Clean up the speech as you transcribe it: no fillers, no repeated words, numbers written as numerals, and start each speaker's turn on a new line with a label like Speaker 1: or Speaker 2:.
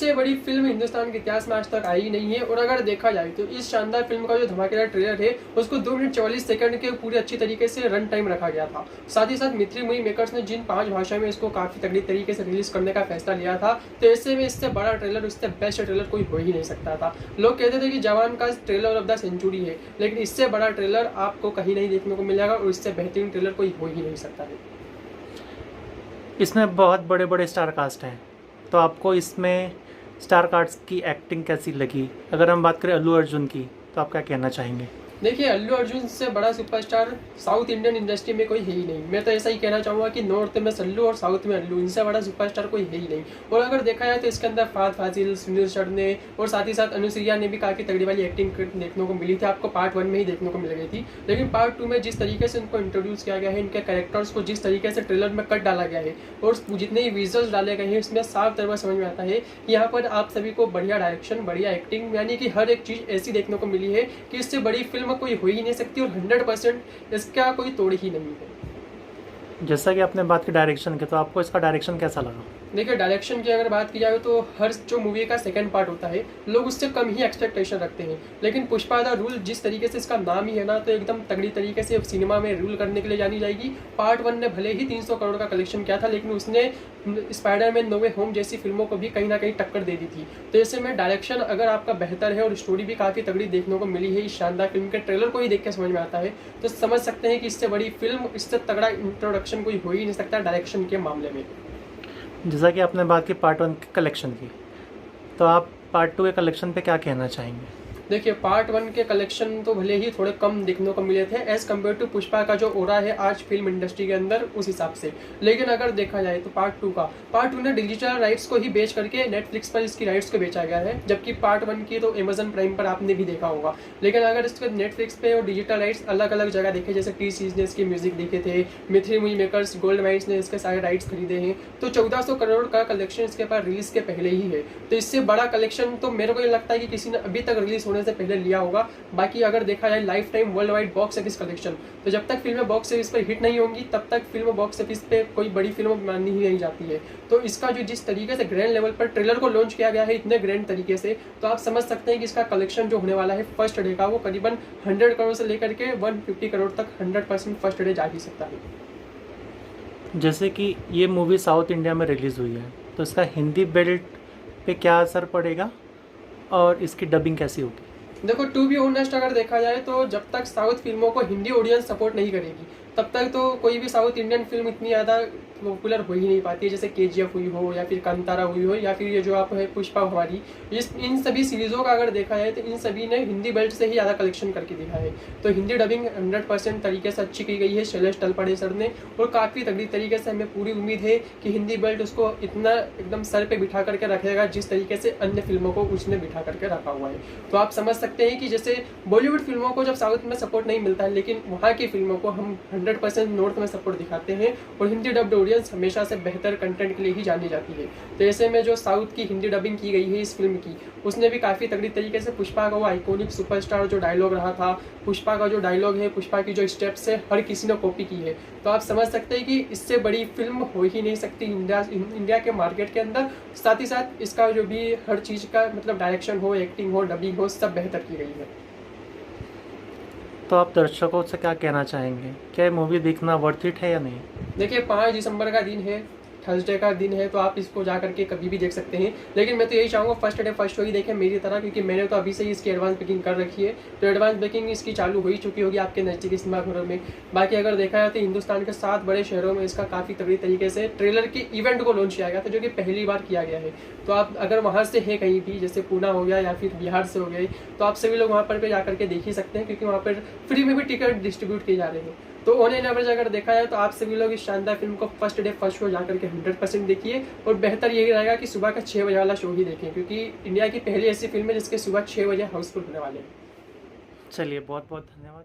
Speaker 1: इससे बड़ी फिल्म हिंदुस्तान के इतिहास में आज तक आई नहीं है। और अगर देखा जाए तो इस शानदार फिल्म का जो धमाकेदार ट्रेलर है उसको 2 मिनट 44 सेकंड के पूरी अच्छी तरीके से रन टाइम रखा गया था। साथ ही साथ मित्री मूवी मेकर्स ने जिन 5 भाषा में इसको काफी तगड़ी तरीके से रिलीज करने का फैसला लिया था, तो ऐसे में इससे बड़ा ट्रेलर, इससे बेस्ट ट्रेलर कोई हो ही नहीं सकता था। लोग कहते थे कि जवान का ट्रेलर ऑफ द सेंचुरी है, लेकिन इससे बड़ा ट्रेलर आपको कहीं नहीं देखने को मिलेगा और इससे बेहतरीन ट्रेलर कोई हो ही नहीं सकता है।
Speaker 2: इसमें बहुत बड़े बड़े स्टार कास्ट हैं, तो आपको इसमें स्टार कास्ट की एक्टिंग कैसी लगी? अगर हम बात करें अल्लू अर्जुन की, तो आप क्या कहना चाहेंगे?
Speaker 1: देखिए, अल्लू अर्जुन से बड़ा सुपरस्टार साउथ इंडियन इंडस्ट्री में कोई है ही नहीं। मैं तो ऐसा ही कहना चाहूँगा कि नॉर्थ में सल्लू और साउथ में अल्लू, इनसे बड़ा सुपरस्टार कोई है ही नहीं। और अगर देखा जाए तो इसके अंदर फहद फाजिल, सुनील शेट्टी और साथ ही साथ अनुसुईया ने भी काफ़ी तगड़ी वाली एक्टिंग देखने को मिली थी। आपको पार्ट 1 में ही देखने को मिल गई थी, लेकिन पार्ट 2 में जिस तरीके से उनको इंट्रोड्यूस किया गया है, इनके कैरेक्टर्स को जिस तरीके से ट्रेलर में कट डाला गया है और जितने ही विजुअल्स डाले गए हैं, इसमें साफ तौर पर समझ में आता है कि यहाँ पर आप सभी को बढ़िया डायरेक्शन, बढ़िया एक्टिंग, यानी कि हर एक चीज़ ऐसी देखने को मिली है कि इससे बड़ी फिल्म कोई हो ही नहीं सकती और 100% इसका कोई तोड़ ही नहीं है।
Speaker 2: जैसा कि आपने बात की डायरेक्शन की, तो आपको इसका डायरेक्शन कैसा लगा?
Speaker 1: देखिए, डायरेक्शन की अगर बात की जाए तो हर जो मूवी का सेकंड पार्ट होता है लोग उससे कम ही एक्सपेक्टेशन रखते हैं, लेकिन पुष्पा द रूल जिस तरीके से इसका नाम ही है ना, तो एकदम तगड़ी तरीके से सिनेमा में रूल करने के लिए जानी जाएगी। पार्ट 1 ने भले ही 300 करोड़ का कलेक्शन किया था, लेकिन उसने स्पाइडरमैन नो वे होम जैसी फिल्मों को भी कहीं ना कहीं टक्कर दे दी थी। तो ऐसे में डायरेक्शन अगर आपका बेहतर है और स्टोरी भी काफ़ी तगड़ी देखने को मिली है, इस शानदार फिल्म के ट्रेलर को ही देख के समझ में आता है, तो समझ सकते हैं कि इससे बड़ी फिल्म, इससे तगड़ा इंट्रोडक्शन कोई हो ही नहीं सकता डायरेक्शन के मामले में।
Speaker 2: जैसा कि आपने बात की पार्ट 1 के कलेक्शन की, तो आप पार्ट 2 के कलेक्शन पे क्या कहना चाहेंगे?
Speaker 1: देखिए, पार्ट 1 के कलेक्शन तो भले ही थोड़े कम देखने को मिले थे एज़ कम्पेयर टू पुष्पा का जो ओरा है आज फिल्म इंडस्ट्री के अंदर, उस हिसाब से। लेकिन अगर देखा जाए तो पार्ट 2 ने डिजिटल राइट्स को ही बेच करके नेटफ्लिक्स पर इसकी राइट्स को बेचा गया है, जबकि पार्ट 1 की तो अमेजन प्राइम पर आपने भी देखा होगा। लेकिन अगर इसके नेटफ्लिक्स पे और डिजिटल राइट्स अलग अलग जगह देखे, जैसे टी सीरीज ने इसके म्यूजिक देखे थे, Mythri movie makers, gold mines ने इसके सारे राइट्स खरीदे हैं, तो 1400 करोड़ का कलेक्शन इसके पास रिलीज के पहले ही है। तो इससे बड़ा कलेक्शन तो मेरे को ये लगता है कि किसी ने अभी तक रिलीज होने से पहले लिया होगा। बाकी अगर देखा जाए life time world wide box office collection, तो जब तक फिल्में बॉक्स ऑफिस पर हिट नहीं होंगी तब तक फिल्म बॉक्स ऑफिस पे कोई बड़ी फिल्म मानी ही नहीं जाती है। तो इसका जो जिस तरीके से ग्रैंड लेवल पर ट्रेलर को लॉन्च किया गया है इतने ग्रैंड तरीके से, तो आप समझ सकते हैं कि इसका कलेक्शन जो होने वाला है फर्स्ट डे का, वो करीबन 100 करोड़ से लेकर के 150 करोड़ तक 100% फर्स्ट डे जा ही सकता है।
Speaker 2: जैसे कि ये मूवी साउथ इंडिया में रिलीज़ हुई है, तो इसका हिंदी बेल्ट पे क्या असर पड़ेगा और इसकी डबिंग कैसी होगी?
Speaker 1: देखो, टू बी ऑनेस्ट अगर देखा जाए तो जब तक साउथ फिल्मों को हिंदी ऑडियंस सपोर्ट नहीं करेगी तब तक तो कोई भी साउथ इंडियन फिल्म इतनी ज़्यादा पॉपुलर हो ही नहीं पाती है। जैसे KGF हुई हो या फिर कांतारा हुई हो या फिर ये जो आप है पुष्पा हमारी, इन सभी सीरीज़ों का अगर देखा जाए तो इन सभी ने हिंदी बेल्ट से ही ज़्यादा कलेक्शन करके दिखा है। तो हिंदी डबिंग 100% तरीके से अच्छी की गई है शैलेश तलपड़े सर ने, और काफ़ी तगड़ी तरीके से हमें पूरी उम्मीद है कि हिंदी बेल्ट उसको इतना एकदम सर पर बिठा करके रखेगा जिस तरीके से अन्य फिल्मों को उसने बिठा करके रखा हुआ है। तो आप समझ सकते हैं कि जैसे बॉलीवुड फिल्मों को जब साउथ में सपोर्ट नहीं मिलता है, लेकिन वहाँ की फिल्मों को हम 100% नॉर्थ में सपोर्ट दिखाते हैं, और हिंदी डब्ड ऑडियंस हमेशा से बेहतर कंटेंट के लिए ही जानी जाती है। तो ऐसे में जो साउथ की हिंदी डबिंग की गई है इस फिल्म की, उसने भी काफ़ी तगड़ी तरीके से पुष्पा का वो आइकॉनिक सुपरस्टार जो डायलॉग रहा था, पुष्पा का जो डायलॉग है, पुष्पा की जो स्टेप्स है, हर किसी ने कॉपी की है। तो आप समझ सकते हैं कि इससे बड़ी फिल्म हो ही नहीं सकती इंडिया के मार्केट के अंदर। साथ ही साथ इसका जो भी हर चीज़ का मतलब डायरेक्शन हो, एक्टिंग हो, डबिंग हो, सब बेहतर की गई है।
Speaker 2: तो आप दर्शकों से क्या कहना चाहेंगे? क्या ये मूवी देखना वर्थ इट है या नहीं?
Speaker 1: देखिए, 5 दिसंबर का दिन है, थर्सडे का दिन है, तो आप इसको जा करके कभी भी देख सकते हैं। लेकिन मैं तो यही चाहूँगा फर्स्ट डे फर्स्ट शो ही देखें मेरी तरह, क्योंकि मैंने तो अभी से ही इसकी एडवांस बुकिंग कर रखी है। तो एडवांस बुकिंग इसकी चालू हो ही चुकी होगी आपके नज़दीकी सिनेमाघरों में। बाकी अगर देखा जाए तो हिंदुस्तान के 7 बड़े शहरों में इसका काफ़ी तगड़ी तरीके से ट्रेलर के इवेंट को लॉन्च किया गया था, जो कि पहली बार किया गया है। तो आप अगर वहाँ से है कहीं भी, जैसे पूना हो गया या फिर बिहार से हो गए, तो आप सभी लोग वहाँ पर जा करके देख ही सकते हैं, क्योंकि वहाँ पर फ्री में भी टिकट डिस्ट्रीब्यूट किए जा रहे हैं। तो ऑन एन एवरेज अगर देखा जाए तो आप सभी लोग इस शानदार फिल्म को फर्स्ट डे फर्स्ट शो जाकर के 100% देखिए, और बेहतर यही रहेगा कि सुबह का 6 बजे वाला शो ही देखें, क्योंकि इंडिया की पहली ऐसी फिल्म है जिसके सुबह 6 बजे हाउसफुल होने वाले हैं।
Speaker 2: चलिए, बहुत बहुत धन्यवाद।